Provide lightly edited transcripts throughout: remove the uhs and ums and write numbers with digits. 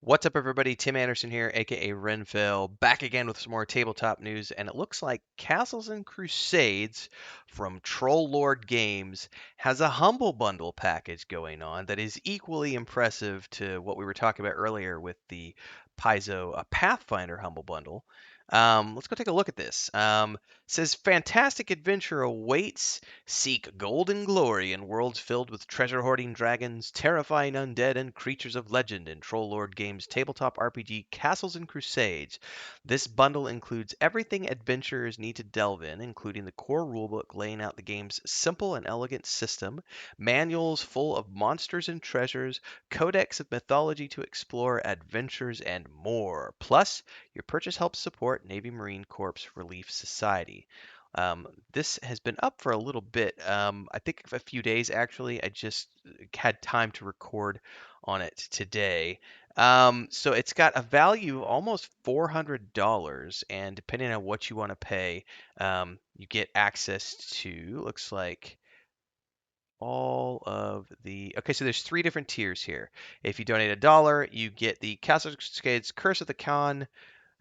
What's up, everybody? Tim Anderson here, aka Renfell, back again with some more tabletop news. And it looks like Castles and Crusades from Troll Lord Games has a Humble Bundle package going on that is equally impressive to what we were talking about earlier with the Paizo Pathfinder Humble Bundle. Let's go take a look at this. Says fantastic adventure awaits. Seek golden glory in worlds filled with treasure hoarding dragons, terrifying undead, and creatures of legend in Troll Lord Games' tabletop RPG Castles and Crusades. This bundle includes everything adventurers need to delve in, including the core rulebook laying out the game's simple and elegant system, manuals full of monsters and treasures, codex of mythology to explore, adventures, and more. Plus, your purchase helps support Navy Marine Corps Relief Society. This has been up for a little bit. I think a few days actually. I just had time to record on it today. So it's got a value of almost $400, and depending on what you want to pay, you get access to, looks like all of the. Okay, so there's three different tiers here. If you donate $1, you get the Castles Crusades Curse of the Khan,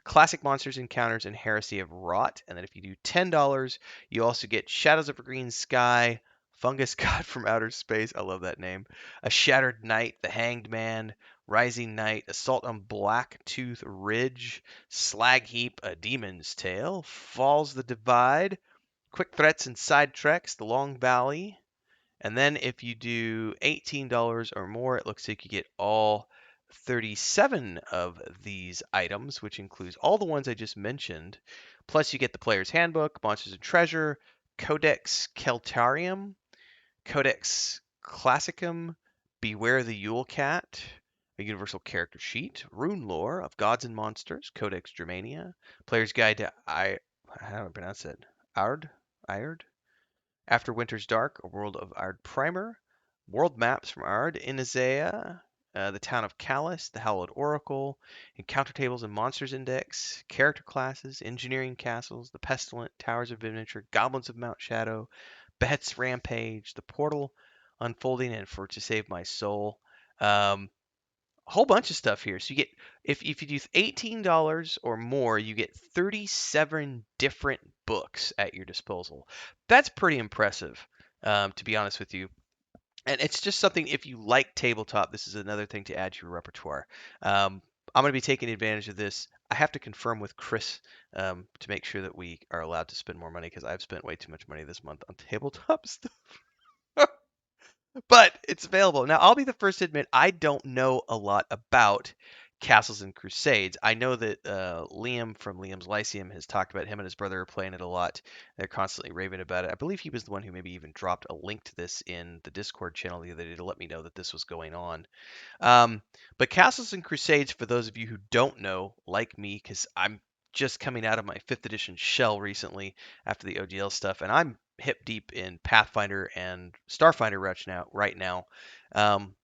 Classic Monsters Encounters, and Heresy of Rot. And then if you do $10, you also get Shadows of a Green Sky, Fungus God from Outer Space, I love that name, A Shattered Knight, The Hanged Man, Rising Knight, Assault on Blacktooth Ridge, Slag Heap, A Demon's Tale, Falls the Divide, Quick Threats and Side Treks, The Long Valley. And then if you do $18 or more, it looks like you get all 37 of these items, which includes all the ones I just mentioned. Plus, you get the Player's Handbook, Monsters and Treasure, Codex Keltarium, Codex Classicum, Beware the Yule Cat, a Universal Character Sheet, Rune Lore of Gods and Monsters, Codex Germania, Player's Guide to how do I pronounce it? Ard? After Winter's Dark, A World of Ard Primer, World Maps from Ard, Inazea, the Town of Callus, The Hallowed Oracle, Encounter Tables and Monsters Index, Character Classes, Engineering Castles, The Pestilent, Towers of Adventure, Goblins of Mount Shadow, Behet's Rampage, The Portal, Unfolding, and For To Save My Soul. A whole bunch of stuff here. So you get if you do $18 or more, you get 37 different books at your disposal. That's pretty impressive, to be honest with you. And it's just something, if you like tabletop, this is another thing to add to your repertoire. I'm going to be taking advantage of this. I have to confirm with Chris to make sure that we are allowed to spend more money because I've spent way too much money this month on tabletop stuff. But it's available. Now, I'll be the first to admit I don't know a lot about Castles and Crusades. I know that Liam from Liam's Lyceum has talked about him and his brother are playing it a lot. They're constantly raving about it. I believe he was the one who maybe even dropped a link to this in the Discord channel the other day to let me know that this was going on. Um, but Castles and Crusades, for those of you who don't know, like me, because I'm just coming out of my 5th edition shell recently after the OGL stuff, and I'm hip deep in Pathfinder and Starfinder right now. Um,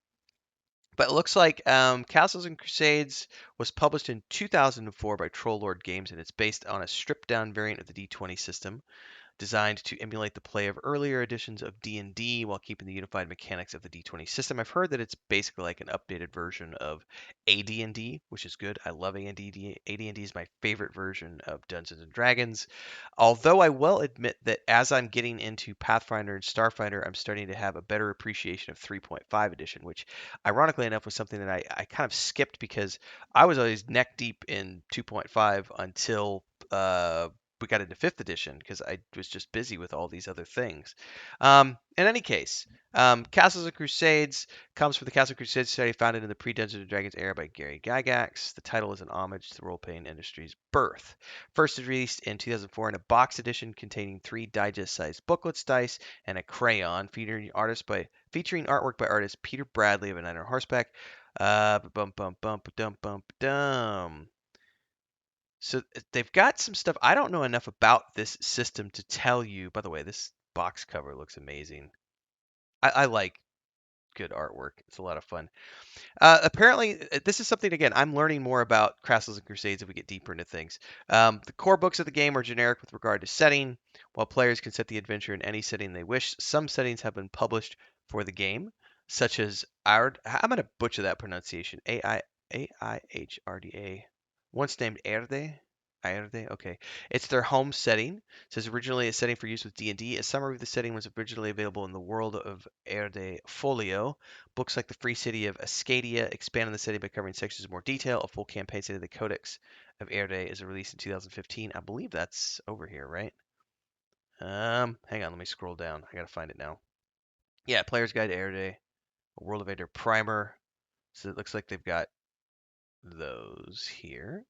but it looks like Castles and Crusades was published in 2004 by Troll Lord Games, and it's based on a stripped down variant of the D20 system designed to emulate the play of earlier editions of D&D while keeping the unified mechanics of the D20 system. I've heard that it's basically like an updated version of AD&D, which is good. I love AD&D. AD&D is my favorite version of Dungeons and Dragons. Although I will admit that as I'm getting into Pathfinder and Starfinder, I'm starting to have a better appreciation of 3.5 edition, which ironically enough was something that I kind of skipped because I was always neck deep in 2.5 until we got into 5th edition because I was just busy with all these other things. In any case, Castles of Crusades comes from the Castle Crusade Society founded in the pre-Dungeons and Dragons era by Gary Gygax. The title is an homage to the role-playing industry's birth. First released in 2004 in a box edition containing 3 digest-sized booklets, dice, and a crayon, featuring artwork by artist Peter Bradley of A Knight on Horseback. Bum bum bum dum bum dum. So they've got some stuff. I don't know enough about this system to tell you. By the way, this box cover looks amazing. I like good artwork. It's a lot of fun. Apparently, this is something, again, I'm learning more about Castles and Crusades as we get deeper into things. The core books of the game are generic with regard to setting, while players can set the adventure in any setting they wish. Some settings have been published for the game, such as Ard. I'm going to butcher that pronunciation. AihrdA. Once named Erde. Erde, okay. It's their home setting. It says originally a setting for use with D&D. A summary of the setting was originally available in the world of Erde Folio. Books like The Free City of Ascadia expand on the setting by covering sections in more detail. A full campaign setting of the Codex of Erde is released in 2015. I believe that's over here, right? Hang on, let me scroll down. I gotta find it now. Yeah, Player's Guide to Erde, a World of Erde primer. So it looks like they've got those here.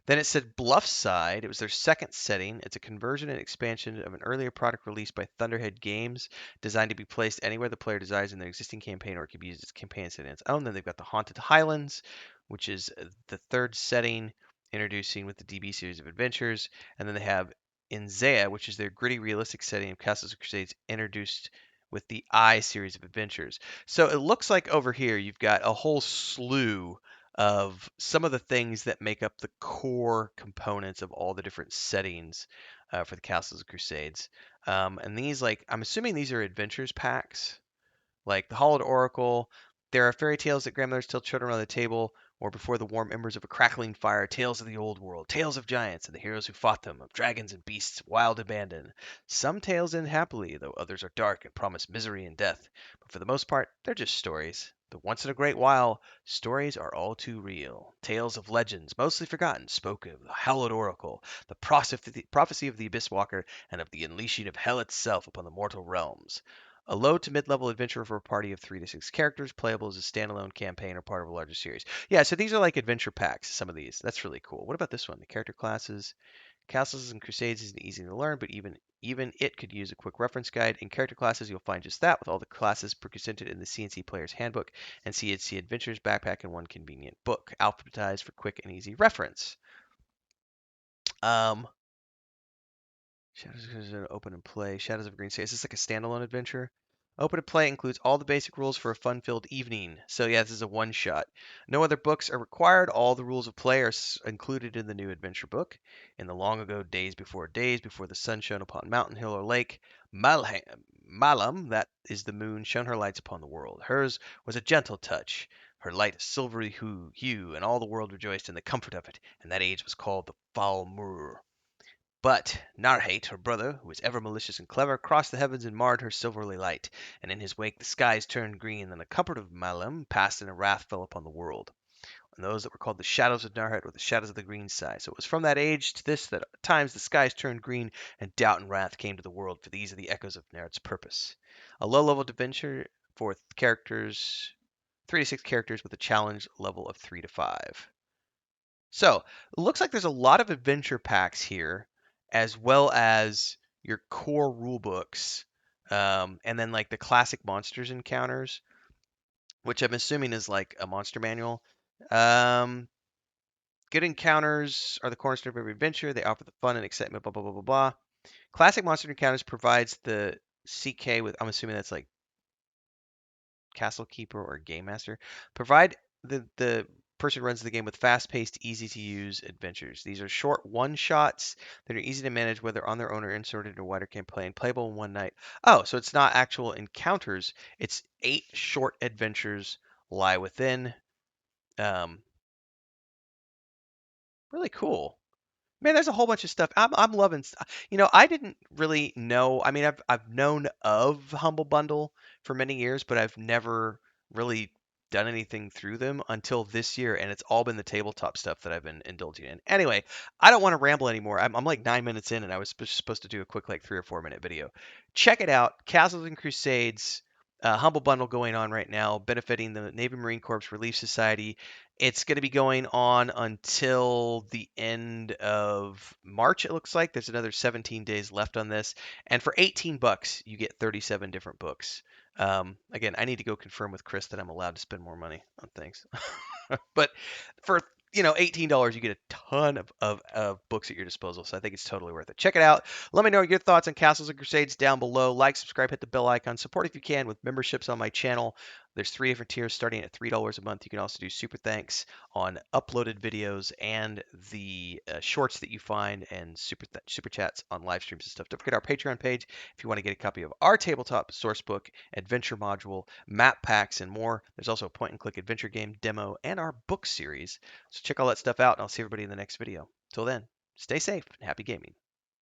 Then it said Bluffside. It was their second setting. It's a conversion and expansion of an earlier product released by Thunderhead Games, designed to be placed anywhere the player desires in their existing campaign, or it could be used as campaign setting on its own. Then they've got the Haunted Highlands, which is the third setting, introducing with the DB series of adventures. And then they have Inzea, which is their gritty, realistic setting of Castles Crusades, introduced with the I series of adventures. So it looks like over here you've got a whole slew of some of the things that make up the core components of all the different settings for the Castles of Crusades. And these, like, I'm assuming these are adventures packs, like the Hollowed Oracle. There are fairy tales that grandmothers tell children around the table or before the warm embers of a crackling fire, tales of the old world, tales of giants and the heroes who fought them, of dragons and beasts, wild abandoned. Some tales end happily, though others are dark and promise misery and death. But for the most part, they're just stories. But once in a great while, stories are all too real. Tales of legends, mostly forgotten, spoke of the hallowed oracle, the prophecy of the Abyss Walker, and of the unleashing of hell itself upon the mortal realms. A low to mid-level adventure for a party of 3 to 6 characters, playable as a standalone campaign or part of a larger series. Yeah, so these are like adventure packs, some of these. That's really cool. What about this one? The character classes. Castles and Crusades isn't easy to learn, but even it could use a quick reference guide. In character classes, you'll find just that, with all the classes presented in the CNC Player's Handbook and CNC Adventures backpack in one convenient book, alphabetized for quick and easy reference. Um, Shadows of Open and Play. Shadows of Green State. Is this like a standalone adventure? Open and Play includes all the basic rules for a fun-filled evening. So yeah, this is a one-shot. No other books are required. All the rules of play are included in the new adventure book. In the long ago days before the sun shone upon mountain, hill, or lake, Malam, that is the moon, shone her lights upon the world. Hers was a gentle touch, her light a silvery hue, and all the world rejoiced in the comfort of it. And that age was called the Foul Mur. But Narhate, her brother, who was ever malicious and clever, crossed the heavens and marred her silvery light, and in his wake the skies turned green, and the comfort of Malam passed, and a wrath fell upon the world. And those that were called the shadows of Narhate were the shadows of the green side. So it was from that age to this that at times the skies turned green, and doubt and wrath came to the world, for these are the echoes of Narhate's purpose. A low-level adventure for characters, 3 to 6 characters with a challenge level of 3 to 5. So it looks like there's a lot of adventure packs here, as well as your core rule books, and then like the classic monsters encounters, which I'm assuming is like a monster manual. Um, Good encounters are the cornerstone of every adventure. They offer the fun and excitement. Blah blah blah blah blah. Classic monster encounters provides the CK with. I'm assuming that's like Castle Keeper or Game Master. Provide the person who runs the game with fast-paced, easy-to-use adventures. These are short one-shots that are easy to manage, whether on their own or inserted in a wider campaign, playable in one night. Oh, so it's not actual encounters. It's 8 short adventures lie within. Um, Really cool. Man, there's a whole bunch of stuff. I'm loving. I didn't really know. I mean, I've known of Humble Bundle for many years, but I've never really done anything through them until this year, and it's all been the tabletop stuff that I've been indulging in. Anyway, I don't want to ramble anymore. I'm like 9 minutes in, and I was supposed to do a quick like 3 or 4 minute video. Check it out, Castles and Crusades. Humble Bundle going on right now, benefiting the Navy Marine Corps Relief Society. It's going to be going on until the end of March, it looks like. There's another 17 days left on this. And for 18 bucks, you get 37 different books. Again, I need to go confirm with Chris that I'm allowed to spend more money on things. But for $18, you get a ton of books at your disposal. So I think it's totally worth it. Check it out. Let me know your thoughts on Castles and Crusades down below. Like, subscribe, hit the bell icon. Support if you can with memberships on my channel. There's 3 different tiers starting at $3 a month. You can also do super thanks on uploaded videos and the shorts that you find, and super chats on live streams and stuff. Don't forget our Patreon page if you want to get a copy of our tabletop sourcebook, adventure module, map packs, and more. There's also a point-and-click adventure game demo and our book series. So check all that stuff out, and I'll see everybody in the next video. Till then, stay safe and happy gaming.